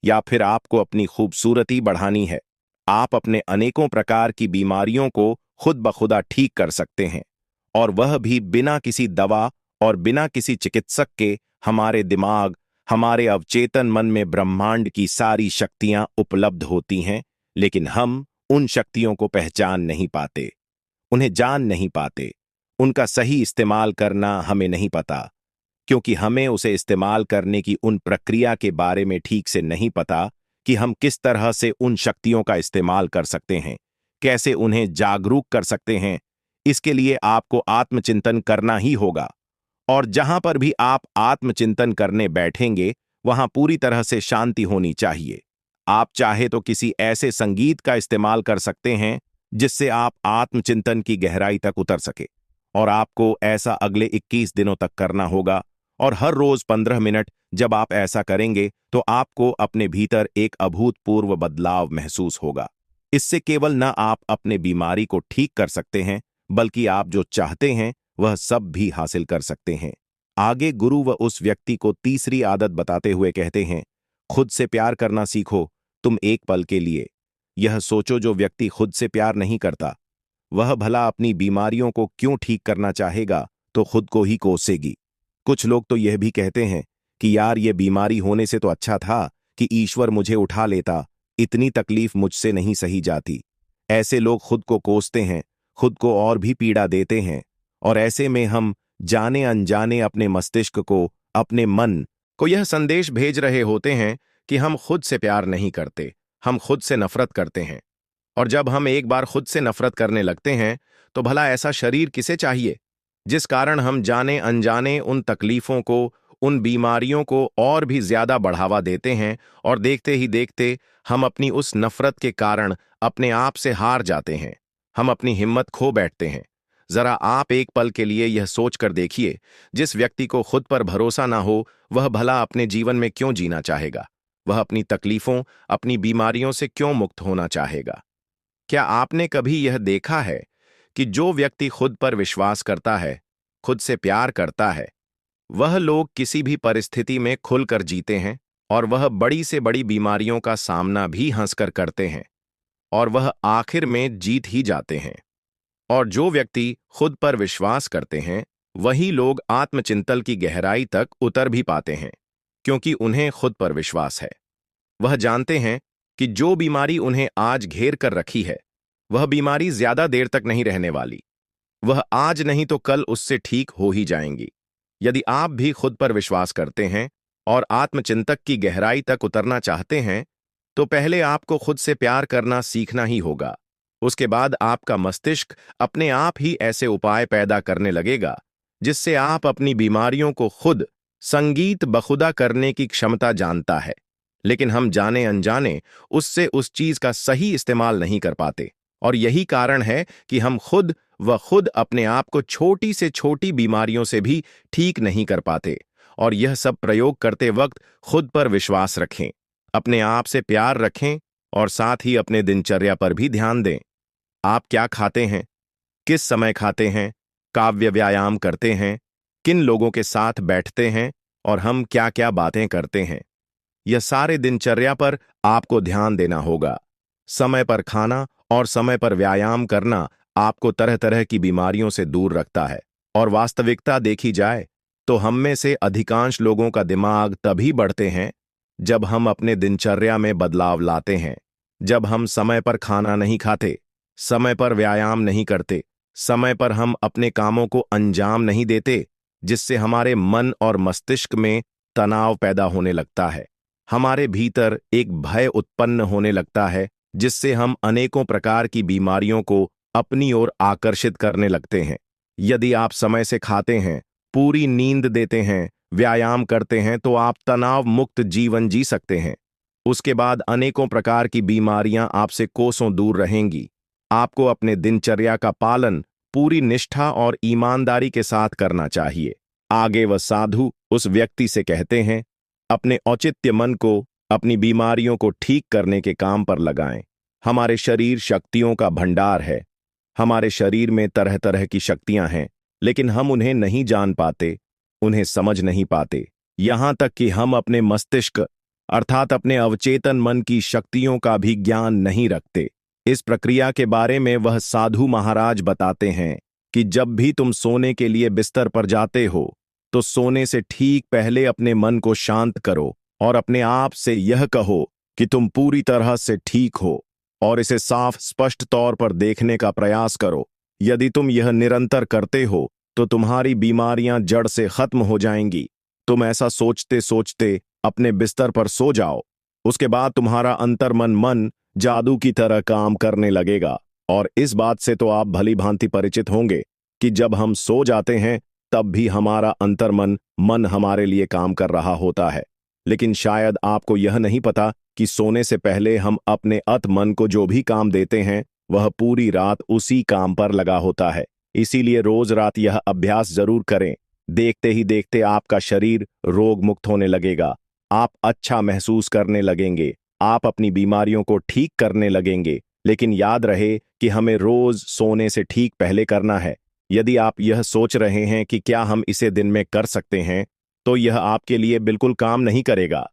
या फिर आपको अपनी खूबसूरती बढ़ानी है, आप अपने अनेकों प्रकार की बीमारियों को खुद ब खुदा ठीक कर सकते हैं, और वह भी बिना किसी दवा और बिना किसी चिकित्सक के। हमारे दिमाग, हमारे अवचेतन मन में ब्रह्मांड की सारी शक्तियां उपलब्ध होती हैं, लेकिन हम उन शक्तियों को पहचान नहीं पाते, उन्हें जान नहीं पाते। उनका सही इस्तेमाल करना हमें नहीं पता, क्योंकि हमें उसे इस्तेमाल करने की उन प्रक्रिया के बारे में ठीक से नहीं पता कि हम किस तरह से उन शक्तियों का इस्तेमाल कर सकते हैं, कैसे उन्हें जागरूक कर सकते हैं। इसके लिए आपको आत्मचिंतन करना ही होगा, और जहां पर भी आप आत्मचिंतन करने बैठेंगे वहां पूरी तरह से शांति होनी चाहिए। आप चाहे तो किसी ऐसे संगीत का इस्तेमाल कर सकते हैं जिससे आप आत्मचिंतन की गहराई तक उतर सके, और आपको ऐसा अगले 21 दिनों तक करना होगा। और हर रोज 15 मिनट जब आप ऐसा करेंगे तो आपको अपने भीतर एक अभूतपूर्व बदलाव महसूस होगा। इससे केवल न आप अपने बीमारी को ठीक कर सकते हैं, बल्कि आप जो चाहते हैं वह सब भी हासिल कर सकते हैं। आगे गुरु व उस व्यक्ति को तीसरी आदत बताते हुए कहते हैं, खुद से प्यार करना सीखो। तुम एक पल के लिए यह सोचो, जो व्यक्ति खुद से प्यार नहीं करता वह भला अपनी बीमारियों को क्यों ठीक करना चाहेगा, तो खुद को ही कोसेगी। कुछ लोग तो यह भी कहते हैं कि यार, ये बीमारी होने से तो अच्छा था कि ईश्वर मुझे उठा लेता, इतनी तकलीफ मुझसे नहीं सही जाती। ऐसे लोग खुद को कोसते हैं, खुद को और भी पीड़ा देते हैं, और ऐसे में हम जाने अनजाने अपने मस्तिष्क को, अपने मन को यह संदेश भेज रहे होते हैं कि हम खुद से प्यार नहीं करते, हम खुद से नफरत करते हैं। और जब हम एक बार खुद से नफरत करने लगते हैं तो भला ऐसा शरीर किसे चाहिए, जिस कारण हम जाने अनजाने उन तकलीफों को, उन बीमारियों को और भी ज्यादा बढ़ावा देते हैं, और देखते ही देखते हम अपनी उस नफरत के कारण अपने आप से हार जाते हैं, हम अपनी हिम्मत खो बैठते हैं। जरा आप एक पल के लिए यह सोचकर देखिए, जिस व्यक्ति को खुद पर भरोसा ना हो वह भला अपने जीवन में क्यों जीना चाहेगा, वह अपनी तकलीफों, अपनी बीमारियों से क्यों मुक्त होना चाहेगा। क्या आपने कभी यह देखा है कि जो व्यक्ति खुद पर विश्वास करता है, खुद से प्यार करता है, वह लोग किसी भी परिस्थिति में खुलकर जीते हैं, और वह बड़ी से बड़ी बीमारियों का सामना भी हंसकर करते हैं, और वह आखिर में जीत ही जाते हैं। और जो व्यक्ति खुद पर विश्वास करते हैं वही लोग आत्मचिंतन की गहराई तक उतर भी पाते हैं, क्योंकि उन्हें खुद पर विश्वास है। वह जानते हैं कि जो बीमारी उन्हें आज घेर कर रखी है वह बीमारी ज्यादा देर तक नहीं रहने वाली, वह आज नहीं तो कल उससे ठीक हो ही जाएंगी। यदि आप भी खुद पर विश्वास करते हैं और आत्मचिंतक की गहराई तक उतरना चाहते हैं तो पहले आपको खुद से प्यार करना सीखना ही होगा। उसके बाद आपका मस्तिष्क अपने आप ही ऐसे उपाय पैदा करने लगेगा जिससे आप अपनी बीमारियों को खुद संगीत बखुदा करने की क्षमता जानता है, लेकिन हम जाने अनजाने उससे उस चीज का सही इस्तेमाल नहीं कर पाते। और यही कारण है कि हम खुद अपने आप को छोटी से छोटी बीमारियों से भी ठीक नहीं कर पाते। और यह सब प्रयोग करते वक्त खुद पर विश्वास रखें, अपने आप से प्यार रखें, और साथ ही अपने दिनचर्या पर भी ध्यान दें। आप क्या खाते हैं, किस समय खाते हैं, काव्य व्यायाम करते हैं, किन लोगों के साथ बैठते हैं, और हम क्या क्या बातें करते हैं, यह सारे दिनचर्या पर आपको ध्यान देना होगा। समय पर खाना और समय पर व्यायाम करना आपको तरह तरह की बीमारियों से दूर रखता है। और वास्तविकता देखी जाए तो हम में से अधिकांश लोगों का दिमाग तभी बढ़ते हैं जब हम अपने दिनचर्या में बदलाव लाते हैं, जब हम समय पर खाना नहीं खाते, समय पर व्यायाम नहीं करते, समय पर हम अपने कामों को अंजाम नहीं देते, जिससे हमारे मन और मस्तिष्क में तनाव पैदा होने लगता है, हमारे भीतर एक भय उत्पन्न होने लगता है, जिससे हम अनेकों प्रकार की बीमारियों को अपनी ओर आकर्षित करने लगते हैं। यदि आप समय से खाते हैं, पूरी नींद देते हैं, व्यायाम करते हैं तो आप तनाव मुक्त जीवन जी सकते हैं। उसके बाद अनेकों प्रकार की बीमारियां आपसे कोसों दूर रहेंगी। आपको अपने दिनचर्या का पालन पूरी निष्ठा और ईमानदारी के साथ करना चाहिए। आगे वह साधु उस व्यक्ति से कहते हैं, अपने औचित्य मन को अपनी बीमारियों को ठीक करने के काम पर लगाएं। हमारे शरीर शक्तियों का भंडार है। हमारे शरीर में तरह तरह की शक्तियां हैं, लेकिन हम उन्हें नहीं जान पाते, उन्हें समझ नहीं पाते। यहां तक कि हम अपने मस्तिष्क अर्थात अपने अवचेतन मन की शक्तियों का भी ज्ञान नहीं रखते। इस प्रक्रिया के बारे में वह साधु महाराज बताते हैं कि जब भी तुम सोने के लिए बिस्तर पर जाते हो तो सोने से ठीक पहले अपने मन को शांत करो और अपने आप से यह कहो कि तुम पूरी तरह से ठीक हो और इसे साफ स्पष्ट तौर पर देखने का प्रयास करो। यदि तुम यह निरंतर करते हो तो तुम्हारी बीमारियां जड़ से खत्म हो जाएंगी। तुम ऐसा सोचते सोचते अपने बिस्तर पर सो जाओ। उसके बाद तुम्हारा अंतर्मन मन जादू की तरह काम करने लगेगा। और इस बात से तो आप भली भांति परिचित होंगे कि जब हम सो जाते हैं तब भी हमारा अंतर्मन मन हमारे लिए काम कर रहा होता है। लेकिन शायद आपको यह नहीं पता कि सोने से पहले हम अपने अत मन को जो भी काम देते हैं वह पूरी रात उसी काम पर लगा होता है। इसीलिए रोज रात यह अभ्यास जरूर करें। देखते ही देखते आपका शरीर रोग मुक्त होने लगेगा। आप अच्छा महसूस करने लगेंगे। आप अपनी बीमारियों को ठीक करने लगेंगे। लेकिन याद रहे कि हमें रोज सोने से ठीक पहले करना है। यदि आप यह सोच रहे हैं कि क्या हम इसे दिन में कर सकते हैं, तो यह आपके लिए बिल्कुल काम नहीं करेगा,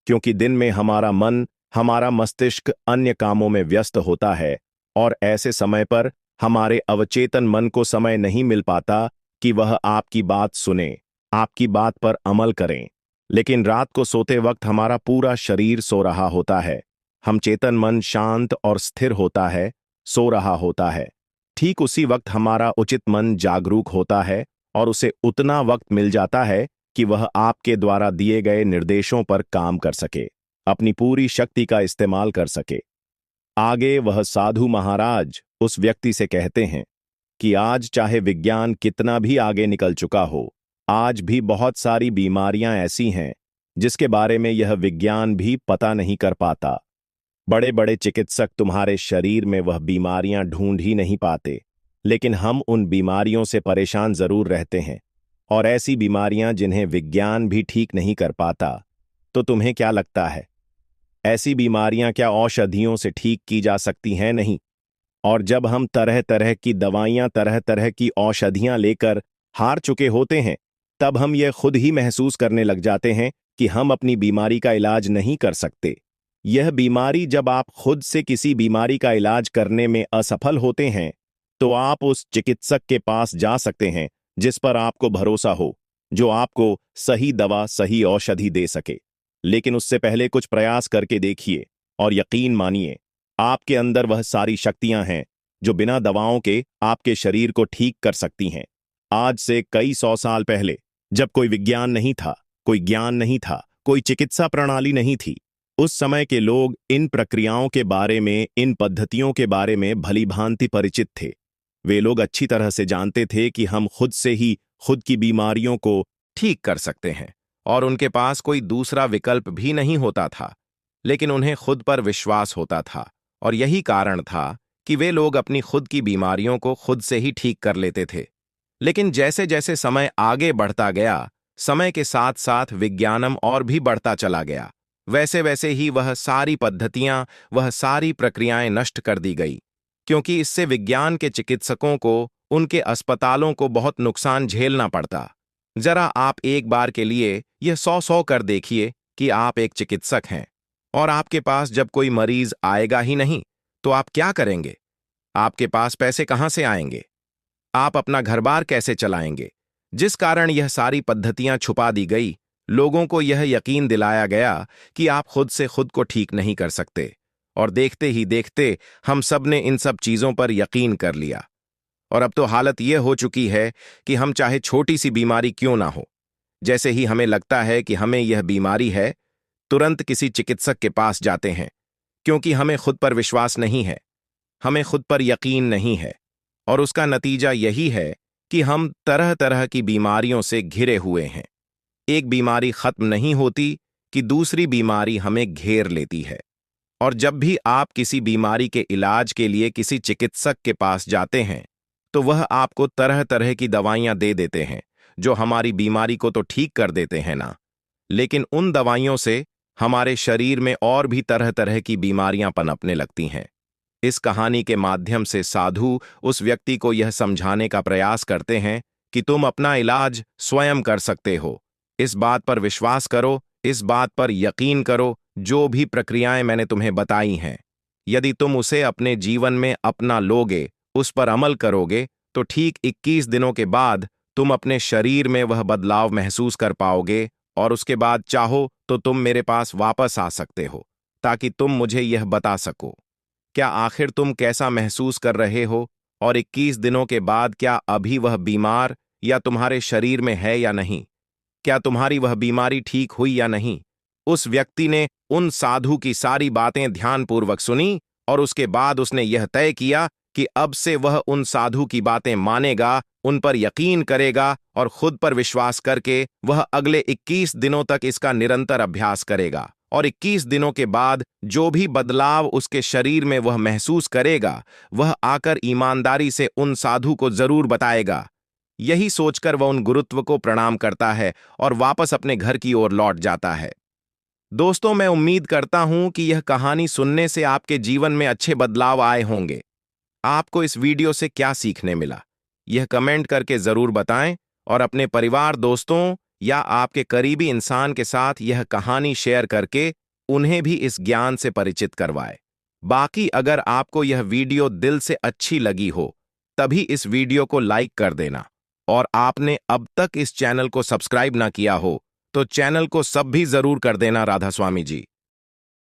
क्योंकि दिन में हमारा मन, हमारा मस्तिष्क अन्य कामों में व्यस्त होता है और ऐसे समय पर हमारे अवचेतन मन को समय नहीं मिल पाता कि वह आपकी बात सुने, आपकी बात पर अमल करें। लेकिन रात को सोते वक्त हमारा पूरा शरीर सो रहा होता है। हम चेतन मन शांत और स्थिर होता है, सो रहा होता है। ठीक उसी वक्त हमारा उचित मन जागरूक होता है और उसे उतना वक्त मिल जाता है कि वह आपके द्वारा दिए गए निर्देशों पर काम कर सके, अपनी पूरी शक्ति का इस्तेमाल कर सके। आगे वह साधु महाराज उस व्यक्ति से कहते हैं कि आज चाहे विज्ञान कितना भी आगे निकल चुका हो, आज भी बहुत सारी बीमारियां ऐसी हैं जिसके बारे में यह विज्ञान भी पता नहीं कर पाता। बड़े बड़े चिकित्सक तुम्हारे शरीर में वह बीमारियां ढूंढ ही नहीं पाते, लेकिन हम उन बीमारियों से परेशान जरूर रहते हैं। और ऐसी बीमारियां जिन्हें विज्ञान भी ठीक नहीं कर पाता, तो तुम्हें क्या लगता है ऐसी बीमारियां क्या औषधियों से ठीक की जा सकती हैं? नहीं। और जब हम तरह तरह की दवाइयां, तरह तरह की औषधियां लेकर हार चुके होते हैं, तब हम यह खुद ही महसूस करने लग जाते हैं कि हम अपनी बीमारी का इलाज नहीं कर सकते। यह बीमारी, जब आप खुद से किसी बीमारी का इलाज करने में असफल होते हैं, तो आप उस चिकित्सक के पास जा सकते हैं जिस पर आपको भरोसा हो, जो आपको सही दवा, सही औषधि दे सके। लेकिन उससे पहले कुछ प्रयास करके देखिए और यकीन मानिए, आपके अंदर वह सारी शक्तियां हैं जो बिना दवाओं के आपके शरीर को ठीक कर सकती हैं। आज से कई 100 साल पहले, जब कोई विज्ञान नहीं था, कोई ज्ञान नहीं था, कोई चिकित्सा प्रणाली नहीं थी, उस समय के लोग इन प्रक्रियाओं के बारे में, इन पद्धतियों के बारे में भली भांति परिचित थे। वे लोग अच्छी तरह से जानते थे कि हम खुद से ही खुद की बीमारियों को ठीक कर सकते हैं और उनके पास कोई दूसरा विकल्प भी नहीं होता था। लेकिन उन्हें खुद पर विश्वास होता था और यही कारण था कि वे लोग अपनी खुद की बीमारियों को खुद से ही ठीक कर लेते थे। लेकिन जैसे जैसे समय आगे बढ़ता गया, समय के साथ साथ विज्ञानम और भी बढ़ता चला गया, वैसे वैसे ही वह सारी पद्धतियां, वह सारी प्रक्रियाएं नष्ट कर दी गई, क्योंकि इससे विज्ञान के चिकित्सकों को, उनके अस्पतालों को बहुत नुकसान झेलना पड़ता। जरा आप एक बार के लिए यह 100 कर देखिए कि आप एक चिकित्सक हैं और आपके पास जब कोई मरीज आएगा ही नहीं, तो आप क्या करेंगे? आपके पास पैसे कहां से आएंगे? आप अपना घर-बार कैसे चलाएंगे? जिस कारण यह सारी पद्धतियां छुपा दी गई, लोगों को यह यकीन दिलाया गया कि आप खुद से खुद को ठीक नहीं कर सकते। और देखते ही देखते हम सब ने इन सब चीजों पर यकीन कर लिया। और अब तो हालत यह हो चुकी है कि हम चाहे छोटी सी बीमारी क्यों ना हो, जैसे ही हमें लगता है कि हमें यह बीमारी है, तुरंत किसी चिकित्सक के पास जाते हैं, क्योंकि हमें खुद पर विश्वास नहीं है, हमें खुद पर यकीन नहीं है। और उसका नतीजा यही है कि हम तरह तरह की बीमारियों से घिरे हुए हैं। एक बीमारी खत्म नहीं होती कि दूसरी बीमारी हमें घेर लेती है। और जब भी आप किसी बीमारी के इलाज के लिए किसी चिकित्सक के पास जाते हैं तो वह आपको तरह तरह की दवाइयां दे देते हैं जो हमारी बीमारी को तो ठीक कर देते हैं ना, लेकिन उन दवाइयों से हमारे शरीर में और भी तरह तरह की बीमारियां पनपने लगती हैं। इस कहानी के माध्यम से साधु उस व्यक्ति को यह समझाने का प्रयास करते हैं कि तुम अपना इलाज स्वयं कर सकते हो। इस बात पर विश्वास करो, इस बात पर यकीन करो, जो भी प्रक्रियाएं मैंने तुम्हें बताई हैं, यदि तुम उसे अपने जीवन में अपना लोगे, उस पर अमल करोगे, तो ठीक 21 दिनों के बाद तुम अपने शरीर में वह बदलाव महसूस कर पाओगे और उसके बाद चाहो तो तुम मेरे पास वापस आ सकते हो ताकि तुम मुझे यह बता सको क्या आखिर तुम कैसा महसूस कर रहे हो और 21 दिनों के बाद क्या अभी वह बीमार या तुम्हारे शरीर में है या नहीं, क्या तुम्हारी वह बीमारी ठीक हुई या नहीं। उस व्यक्ति ने उन साधु की सारी बातें ध्यानपूर्वक सुनी और उसके बाद उसने यह तय किया कि अब से वह उन साधु की बातें मानेगा, उन पर यकीन करेगा और खुद पर विश्वास करके वह अगले 21 दिनों तक इसका निरंतर अभ्यास करेगा। और 21 दिनों के बाद जो भी बदलाव उसके शरीर में वह महसूस करेगा, वह आकर ईमानदारी से उन साधु को जरूर बताएगा। यही सोचकर वह उन गुरुत्व को प्रणाम करता है और वापस अपने घर की ओर लौट जाता है। दोस्तों, मैं उम्मीद करता हूं कि यह कहानी सुनने से आपके जीवन में अच्छे बदलाव आए होंगे। आपको इस वीडियो से क्या सीखने मिला, यह कमेंट करके जरूर बताएं और अपने परिवार, दोस्तों या आपके करीबी इंसान के साथ यह कहानी शेयर करके उन्हें भी इस ज्ञान से परिचित करवाएं। बाकी अगर आपको यह वीडियो दिल से अच्छी लगी हो तभी इस वीडियो को लाइक कर देना और आपने अब तक इस चैनल को सब्सक्राइब ना किया हो तो चैनल को सब भी जरूर कर देना। राधा स्वामी जी।